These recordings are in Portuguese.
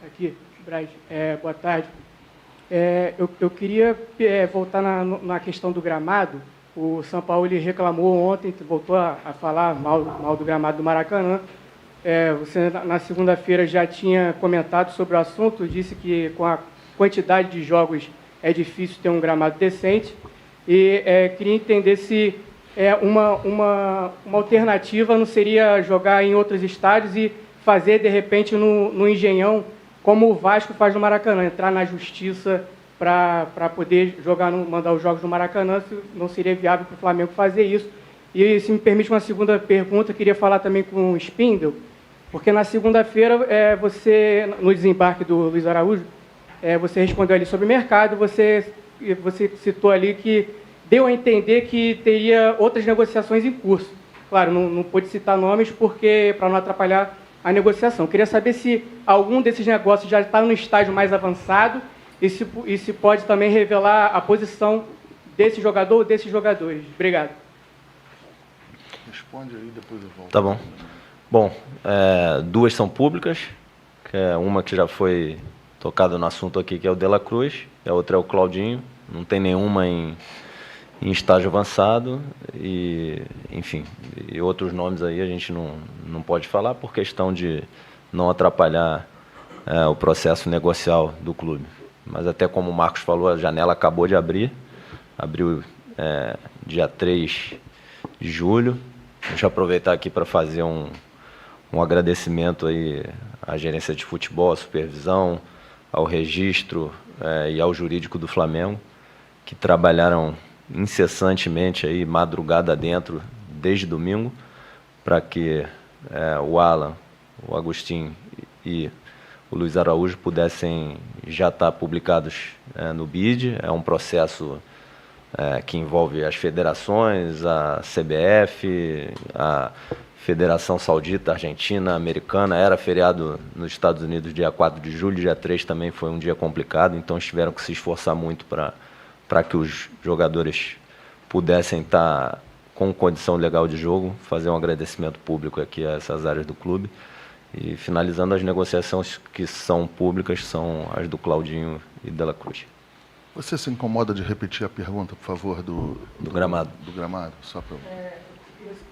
Aqui, Braz, boa tarde. Eu queria voltar na questão do gramado. O São Paulo ele reclamou ontem, voltou a falar mal do gramado do Maracanã. Você, na segunda-feira, já tinha comentado sobre o assunto, disse que com a quantidade de jogos é difícil ter um gramado decente. E queria entender se uma alternativa não seria jogar em outros estádios e fazer, de repente, no Engenhão, como o Vasco faz no Maracanã, entrar na justiça para poder mandar os jogos no Maracanã, se não seria viável para o Flamengo fazer isso. E, se me permite uma segunda pergunta, queria falar também com o Spindel, porque na segunda-feira, você, no desembarque do Luiz Araújo, você respondeu ali sobre o mercado, você citou ali que deu a entender que teria outras negociações em curso. Claro, não pôde citar nomes para não atrapalhar a negociação. Queria saber se algum desses negócios já está no estágio mais avançado e se pode também revelar a posição desse jogador ou desses jogadores. Obrigado. Responde aí, depois eu volto. Tá bom. Bom, duas são públicas, que é uma que já foi tocada no assunto aqui, que é o De La Cruz, e a outra é o Claudinho. Não tem nenhuma em estágio avançado e, enfim, e outros nomes aí a gente não pode falar por questão de não atrapalhar o processo negocial do clube. Mas até como o Marcos falou, a janela acabou de abrir, abriu dia 3 de julho. Deixa eu aproveitar aqui para fazer um agradecimento aí à gerência de futebol, à supervisão, ao registro e ao jurídico do Flamengo, que trabalharam incessantemente aí, madrugada dentro, desde domingo, para que o Alan, o Agostinho e o Luiz Araújo pudessem já estar publicados no BID. É um processo que envolve as federações, a CBF, a Federação Saudita, Argentina, Americana. Era feriado nos Estados Unidos dia 4 de julho, dia 3 também foi um dia complicado, então eles tiveram que se esforçar muito para que os jogadores pudessem estar com condição legal de jogo. Fazer um agradecimento público aqui a essas áreas do clube. E finalizando, as negociações que são públicas são as do Claudinho e De La Cruz. Você se incomoda de repetir a pergunta, por favor, do gramado? Do gramado, só para...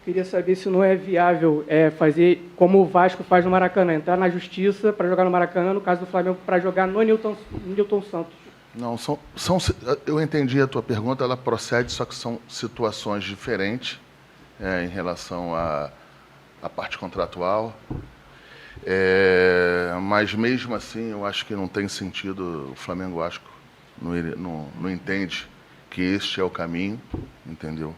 Queria saber se não é viável fazer como o Vasco faz no Maracanã, entrar na justiça para jogar no Maracanã, no caso do Flamengo, para jogar no Newton Santos. Não, eu entendi a tua pergunta, ela procede, só que são situações diferentes em relação à parte contratual. Mas mesmo assim, eu acho que não tem sentido, o Flamengo acho que não entende que este é o caminho, entendeu?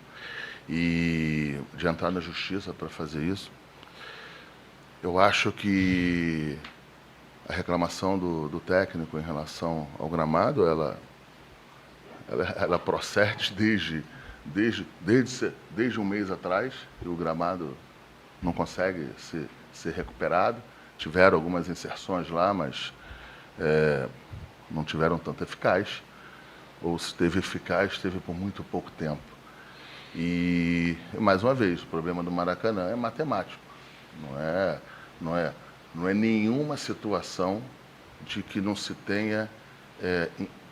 E de entrar na justiça para fazer isso. Eu acho que a reclamação do técnico em relação ao gramado, ela procede desde um mês atrás, e o gramado não consegue ser recuperado. Tiveram algumas inserções lá, mas não tiveram tanto eficaz, ou se teve eficaz, teve por muito pouco tempo. E, mais uma vez, o problema do Maracanã é matemático, não é nenhuma situação de que não se tenha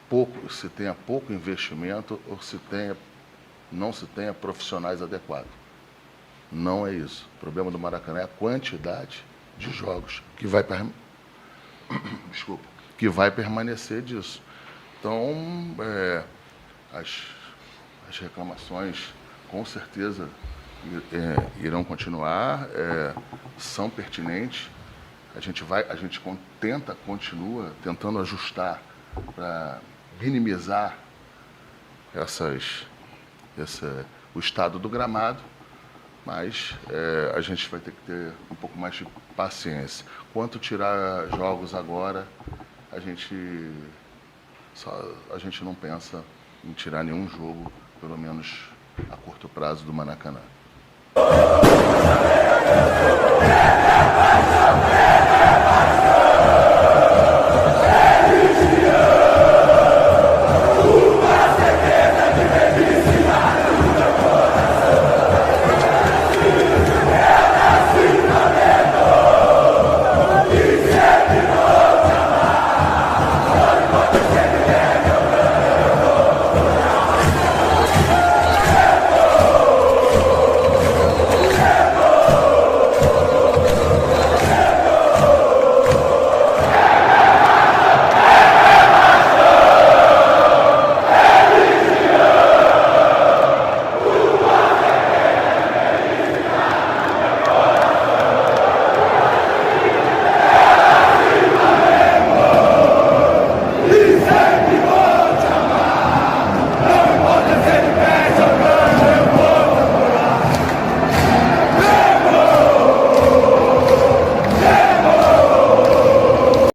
pouco investimento ou não se tenha profissionais adequados. Não é isso. O problema do Maracanã é a quantidade de jogos que vai permanecer disso. Então, as reclamações, com certeza, irão continuar, são pertinentes. A gente continua tentando ajustar para minimizar o estado do gramado, mas a gente vai ter que ter um pouco mais de paciência. Quanto tirar jogos agora, a gente não pensa em tirar nenhum jogo, pelo menos a curto prazo, do Maracanã.